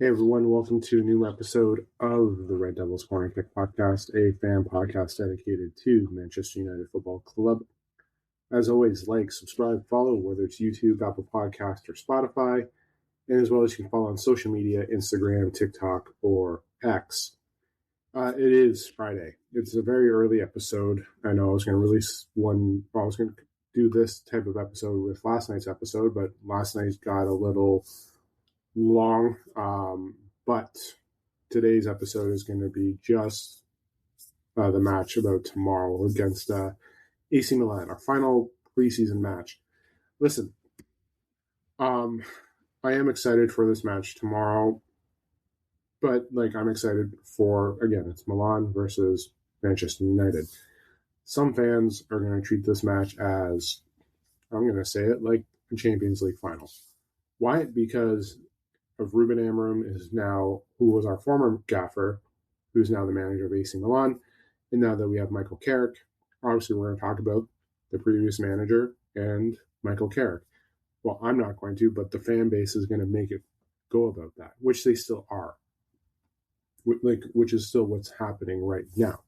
Hey everyone, welcome to a new episode of the Red Devils Corner Kick Podcast, a fan podcast dedicated to Manchester United Football Club. As always, like, subscribe, follow, whether it's YouTube, Apple Podcast, or Spotify, and as well as you can follow on social media, Instagram, TikTok, or X. It is Friday. It's a very early episode. I know I was going to release one, I was going to do this type of episode with last night's episode, but last night got a little long, but today's episode is going to be just the match about tomorrow against AC Milan, our final preseason match. Listen, I am excited for this match tomorrow, but I'm excited for, again, it's Milan versus Manchester United. Some fans are going to treat this match as, I'm going to say it, like a Champions League final. Why? Because of Ruben Amorim who was our former gaffer, who's now the manager of AC Milan, and now that we have Michael Carrick, obviously we're going to talk about the previous manager and Michael Carrick. Well, I'm not going to, but the fan base is going to make it go about that, which they still are, which is still what's happening right now.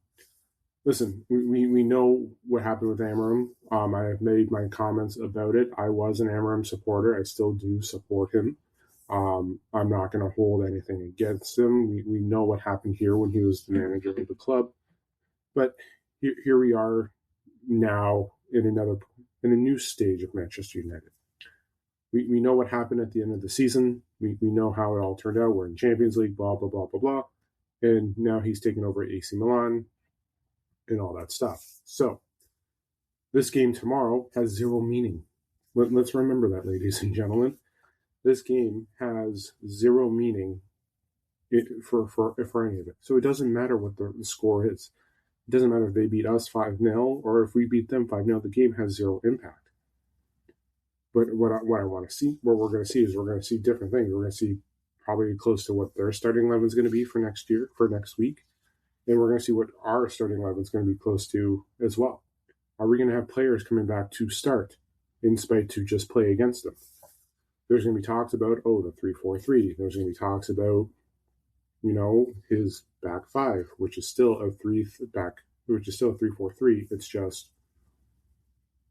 Listen, we know what happened with Amorim. I have made my comments about it. I was an Amorim supporter. I still do support him. I'm not going to hold anything against him. We know what happened here when he was the manager of the club. But here we are now in a new stage of Manchester United. We know what happened at the end of the season. We know how it all turned out. We're in Champions League, blah, blah, blah, blah, blah. And now he's taking over AC Milan and all that stuff. So this game tomorrow has zero meaning. Let's remember that, ladies and gentlemen. This game has zero meaning for any of it. So it doesn't matter what the score is. It doesn't matter if they beat us 5-0 or if we beat them 5-0. The game has zero impact. But what I want to see, what we're going to see is we're going to see different things. We're going to see probably close to what their starting 11 is going to be for next week. And we're going to see what our starting 11 is going to be close to as well. Are we going to have players coming back to start in spite to just play against them? There's going to be talks about, the 3-4-3. There's going to be talks about, his back five, which is still a 3-4-3. It's just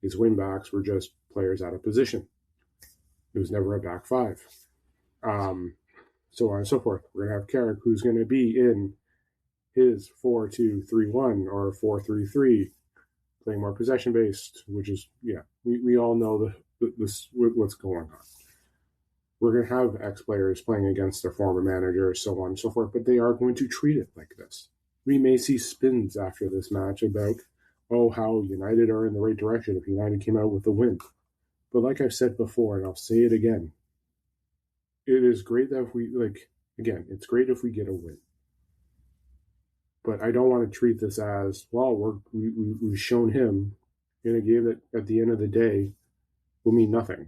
his wing backs were just players out of position. It was never a back five. So on and so forth. We're going to have Carrick, who's going to be in his 4-2-3-1 or 4-3-3, playing more possession based, which is, we all know what's going on. We're going to have ex-players playing against their former managers, so on and so forth, but they are going to treat it like this. We may see spins after this match about, how United are in the right direction if United came out with a win. But like I've said before, and I'll say it again, it is great that it's great if we get a win. But I don't want to treat this as, we've shown him in a game that at the end of the day will mean nothing.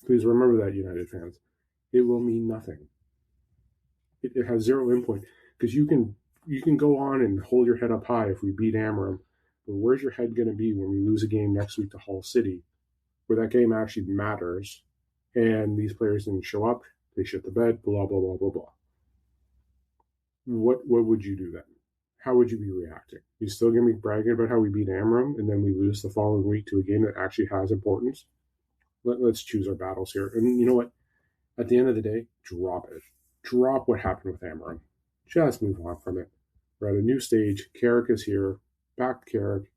Please remember that, United fans. It will mean nothing. It has zero input because you can go on and hold your head up high if we beat Amorim, but where's your head going to be when we lose a game next week to Hull City, where that game actually matters, and these players didn't show up, they shit the bed, blah, blah, blah, blah, blah. What would you do then? How would you be reacting? You still going to be bragging about how we beat Amorim and then we lose the following week to a game that actually has importance? Let's choose our battles here. And you know what? At the end of the day, drop it. Drop what happened with Amorim. Just move on from it. We're at a new stage. Carrick is here. Back to Carrick.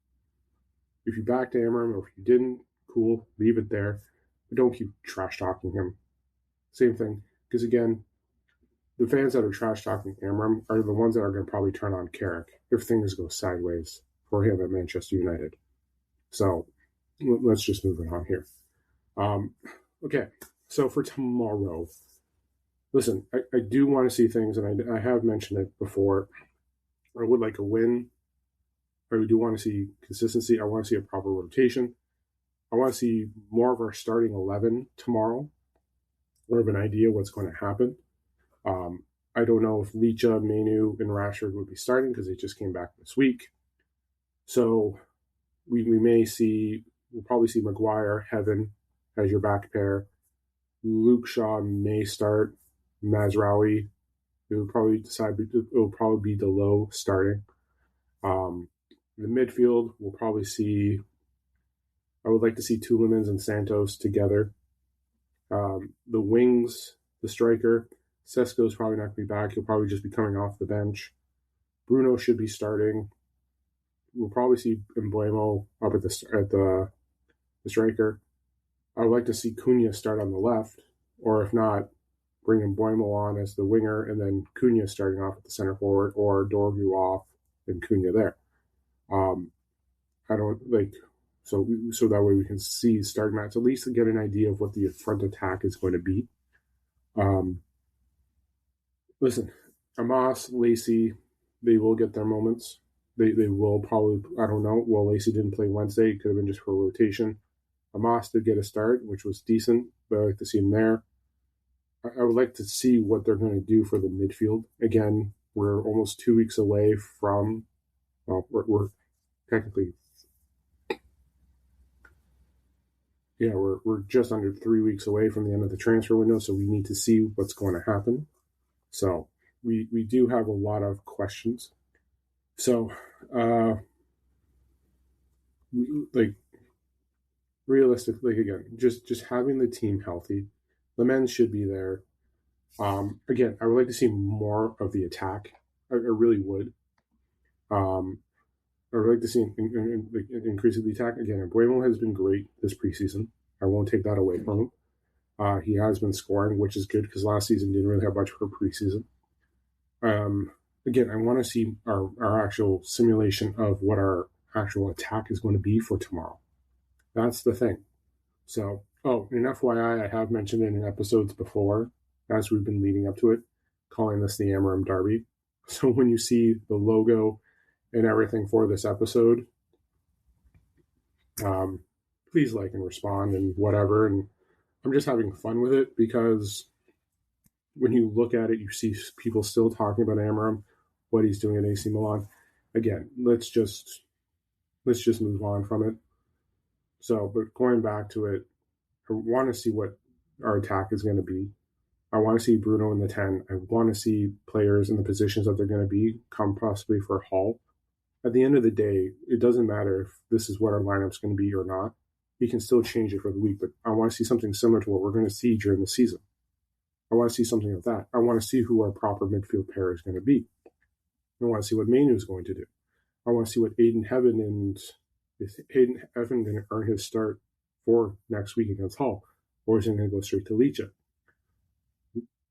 If you backed Amorim or if you didn't, cool. Leave it there. But don't keep trash talking him. Same thing. Because again, the fans that are trash talking Amorim are the ones that are going to probably turn on Carrick if things go sideways for him at Manchester United. So let's just move it on here. Okay, so for tomorrow, listen, I do want to see things, and I have mentioned it before. I would like a win. I do want to see consistency. I want to see a proper rotation. I want to see more of our starting 11 tomorrow. I have an idea what's going to happen. I don't know if Licha, Manu, and Rashford would be starting because they just came back this week. So we'll probably see Maguire, Heaven as your back pair. Luke Shaw may start. Mazraoui, it will probably be the low starting. The midfield, we'll probably see. I would like to see Tielemans and Santos together. The wings, the striker, Sesko's probably not going to be back. He'll probably just be coming off the bench. Bruno should be starting. We'll probably see Mbeumo up at the striker. I would like to see Cunha start on the left, or if not, bring Mbeumo on as the winger, and then Cunha starting off at the center forward, or Dorgu off and Cunha there. I don't like so that way we can see starting match at least to get an idea of what the front attack is going to be. Listen, Amos, Lacey, they will get their moments. They will probably, I don't know. Well, Lacey didn't play Wednesday. It could have been just for rotation. Amos did get a start, which was decent, but I like to see him there. I would like to see what they're going to do for the midfield. Again, we're almost 2 weeks away from, well, we're technically, yeah, we're just under 3 weeks away from the end of the transfer window, so we need to see what's going to happen. So we do have a lot of questions. So, realistically, again, just having the team healthy, the men should be there. Again, I would like to see more of the attack. I really would. I would like to see an increase of the attack. Again, Mbeumo has been great this preseason. I won't take that away from him. He has been scoring, which is good because last season didn't really have much for preseason. Again, I want to see our actual simulation of what our actual attack is going to be for tomorrow. That's the thing. So, an FYI, I have mentioned it in episodes before, as we've been leading up to it, calling this the Amorim Derby. So when you see the logo and everything for this episode, please like and respond and whatever. And I'm just having fun with it because when you look at it, you see people still talking about Amorim, what he's doing at AC Milan. Again, let's just move on from it. So, but going back to it, I want to see what our attack is going to be. I want to see Bruno in the 10. I want to see players in the positions that they're going to be come possibly for Hull. At the end of the day, it doesn't matter if this is what our lineup's going to be or not. We can still change it for the week, but I want to see something similar to what we're going to see during the season. I want to see something of that. I want to see who our proper midfield pair is going to be. I want to see what Manu is going to do. I want to see what Aiden Heaven and is Aiden Heaven going to earn his start for next week against Hull, or is he going to go straight to Leach?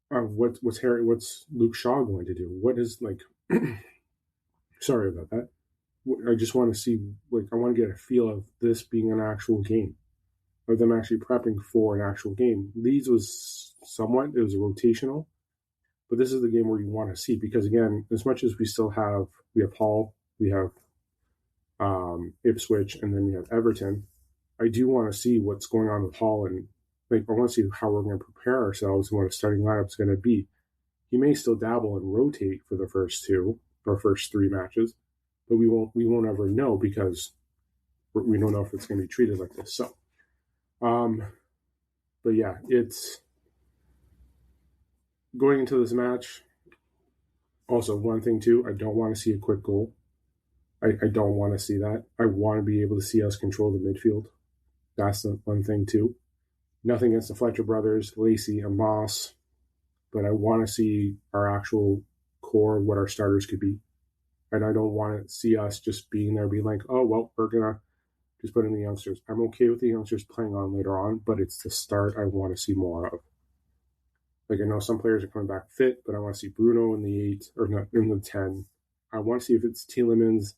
What's Luke Shaw going to do? What is sorry about that. I just want to see, I want to get a feel of this being an actual game, of them actually prepping for an actual game. Leeds was it was rotational, but this is the game where you want to see, because again, as much as we have Hull, we have Ipswich, and then we have Everton, I do want to see what's going on with Hull, and I want to see how we're going to prepare ourselves and what a starting lineup is going to be. He may still dabble and rotate for the first 3 matches, but we won't ever know because we don't know if it's going to be treated like this. So, but yeah, it's going into this match. Also, one thing too, I don't want to see a quick goal. I don't want to see that. I want to be able to see us control the midfield. That's the one thing too. Nothing against the Fletcher brothers, Lacey and Moss, but I want to see our actual core, what our starters could be. And I don't want to see us just being there, being like, oh, well, we're going to just put in the youngsters. I'm okay with the youngsters playing on later on, but it's the start I want to see more of. I know some players are coming back fit, but I want to see Bruno in the 8, or not in the 10. I want to see if it's Tielemans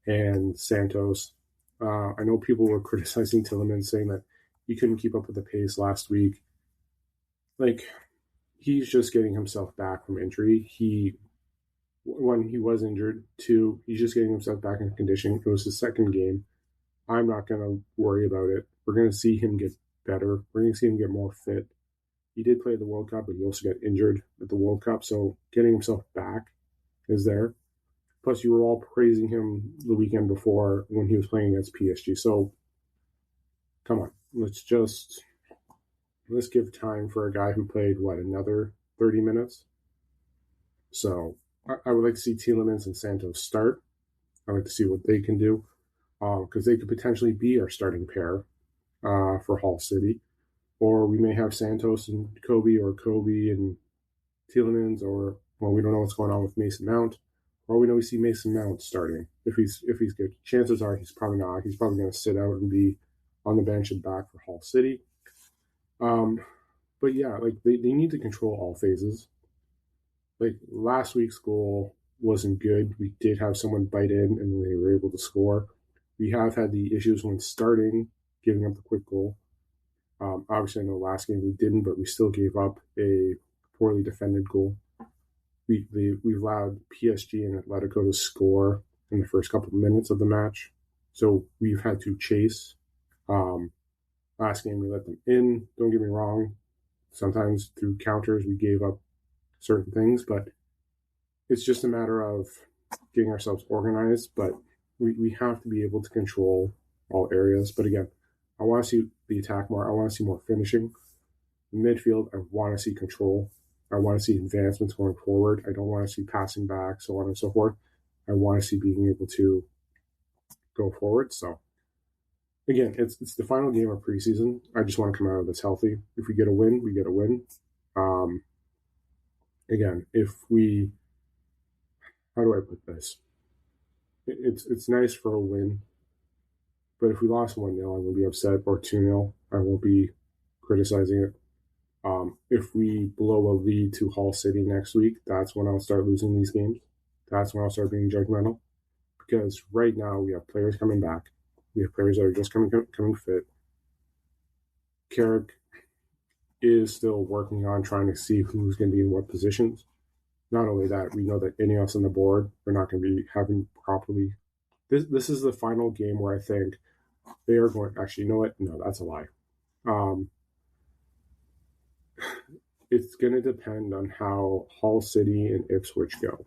and Santos. I know people were criticizing Tielemans, saying that he couldn't keep up with the pace last week. He's just getting himself back from injury. One, he was injured. 2, he's just getting himself back in condition. It was his second game. I'm not going to worry about it. We're going to see him get better. We're going to see him get more fit. He did play the World Cup, but he also got injured at the World Cup. So getting himself back is there. Plus, you were all praising him the weekend before when he was playing against PSG. So, come on. Let's give time for a guy who played, another 30 minutes. So I would like to see Tielemans and Santos start. I'd like to see what they can do because they could potentially be our starting pair for Hull City. Or we may have Santos and Kobe, or Kobe and Tielemans, or well, we don't know what's going on with Mason Mount. Or we know we see Mason Mount starting if he's good. Chances are he's probably not. He's probably going to sit out and be on the bench and back for Hull City. But yeah, like they need to control all phases. Like last week's goal wasn't good. We did have someone bite in and they were able to score. We have had the issues when starting, giving up the quick goal. Obviously, I know last game we didn't, but we still gave up a poorly defended goal. We've allowed PSG and Atletico to score in the first couple of minutes of the match, so we've had to chase. Last game we let them in. Don't get me wrong. Sometimes through counters we gave up certain things, but it's just a matter of getting ourselves organized. But we have to be able to control all areas. But again, I want to see the attack more. I want to see more finishing. In midfield, I want to see control. I want to see advancements going forward. I don't want to see passing back, so on and so forth. I want to see being able to go forward. So, again, it's the final game of preseason. I just want to come out of this healthy. If we get a win, we get a win. Again, if we... How do I put this? It's nice for a win. But if we lost 1-0, I will be upset, or 2-0. I won't be criticizing it. If we blow a lead to Hull City next week, that's when I'll start losing these games. That's when I'll start being judgmental. Because right now we have players coming back. We have players that are just coming fit. Carrick is still working on trying to see who's going to be in what positions. Not only that, we know that any of us on the board are not going to be having properly. This is the final game where I think they are going. Actually, you know what? No, that's a lie. It's going to depend on how Hull City and Ipswich go.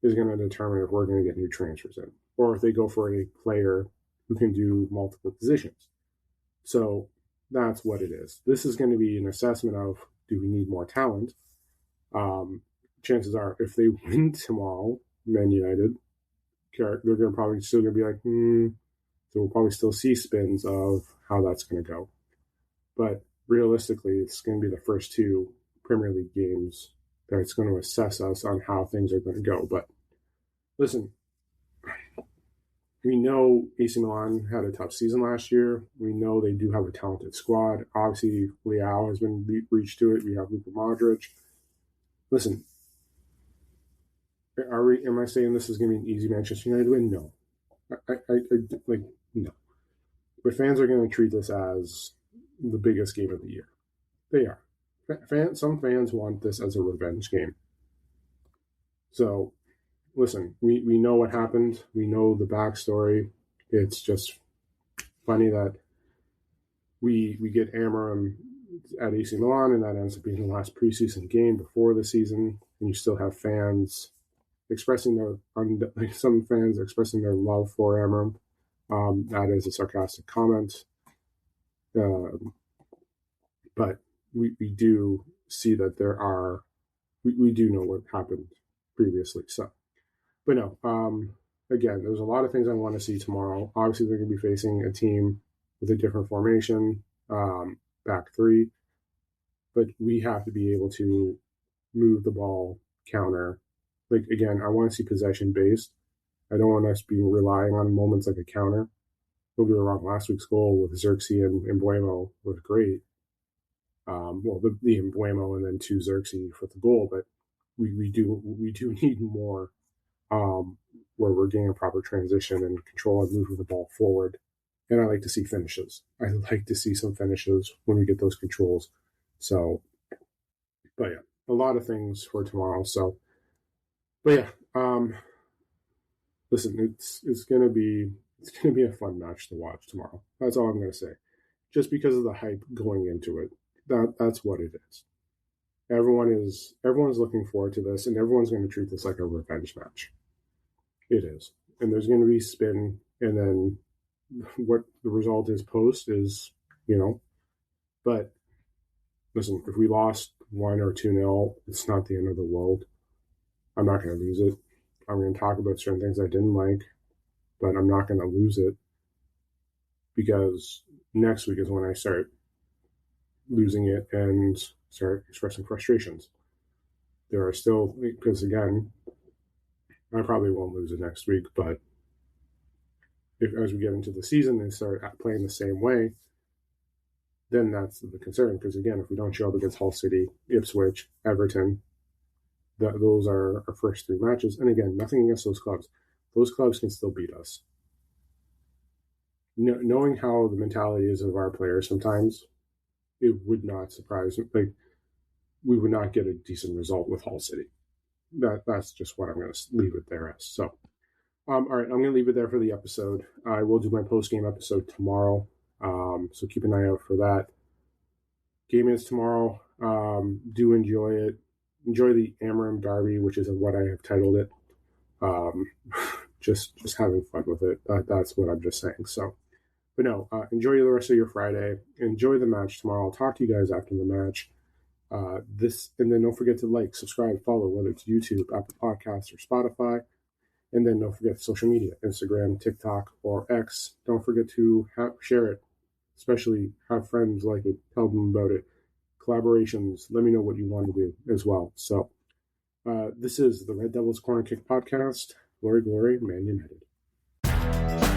Is going to determine if we're going to get new transfers in, or if they go for a player who can do multiple positions. So that's what it is. This is going to be an assessment of, do we need more talent? Chances are, if they win tomorrow, Man United, they're going to probably still going to be like, So we'll probably still see spins of how that's going to go. But realistically, it's going to be the first two Premier League games that it's going to assess us on how things are going to go. But listen, we know AC Milan had a tough season last year. We know they do have a talented squad. Obviously, Leao has been reached to it. We have Luka Modric. Listen, am I saying this is going to be an easy Manchester United win? No. No. But fans are going to treat this as the biggest game of the year. They are. Some fans want this as a revenge game. So, listen, we know what happened. We know the backstory. It's just funny that we get Amorim at AC Milan, and that ends up being the last preseason game before the season, and you still have fans expressing some fans expressing their love for Amorim. That is a sarcastic comment. But we do see that we do know what happened previously. So, but no, again, there's a lot of things I want to see tomorrow. Obviously, they're going to be facing a team with a different formation, back three, but we have to be able to move the ball, counter. Like, again, I want to see possession based. I don't want us being relying on moments like a counter. Don't get me wrong, last week's goal with Xerxes and Mbuemo was great. The Mbuemo and then to Xerxes for the goal, but we do need more where we're getting a proper transition and control and moving the ball forward. And I like to see finishes. I like to see some finishes when we get those controls. So, but yeah, a lot of things for tomorrow. So, but yeah, listen, it's gonna be a fun match to watch tomorrow. That's all I'm gonna say. Just because of the hype going into it, that's what it is. Everyone's looking forward to this, and everyone's going to treat this like a revenge match. It is, and there's going to be spin, and then what the result is post is, but listen, if we lost 1 or 2-0, it's not the end of the world. I'm not going to lose it. I'm going to talk about certain things I didn't like, but I'm not going to lose it, because next week is when I start losing it and start expressing frustrations. There are still, because again, I probably won't lose it next week, but if as we get into the season and start playing the same way, then that's the concern. Because again, if we don't show up against Hull City, Ipswich, Everton, those are our first 3 matches. And again, nothing against those clubs. Those clubs can still beat us. Knowing how the mentality is of our players, sometimes it would not surprise me. Like, we would not get a decent result with Hull City. That's just what I'm going to leave it there as. So, all right, I'm going to leave it there for the episode. I will do my post-game episode tomorrow, so keep an eye out for that. Game is tomorrow. Do enjoy it. Enjoy the Amorim Derby, which is what I have titled it. Just having fun with it. That's what I'm just saying. So, but no, enjoy the rest of your Friday. Enjoy the match tomorrow. I'll talk to you guys after the match. And then don't forget to like, subscribe, follow, whether it's YouTube, Apple Podcasts, or Spotify. And then don't forget social media, Instagram, TikTok, or X. Don't forget to share it, especially have friends like it, tell them about it. Collaborations, let me know what you want to do as well. So this is the Red Devils Corner Kick Podcast. Glory, glory, Man United.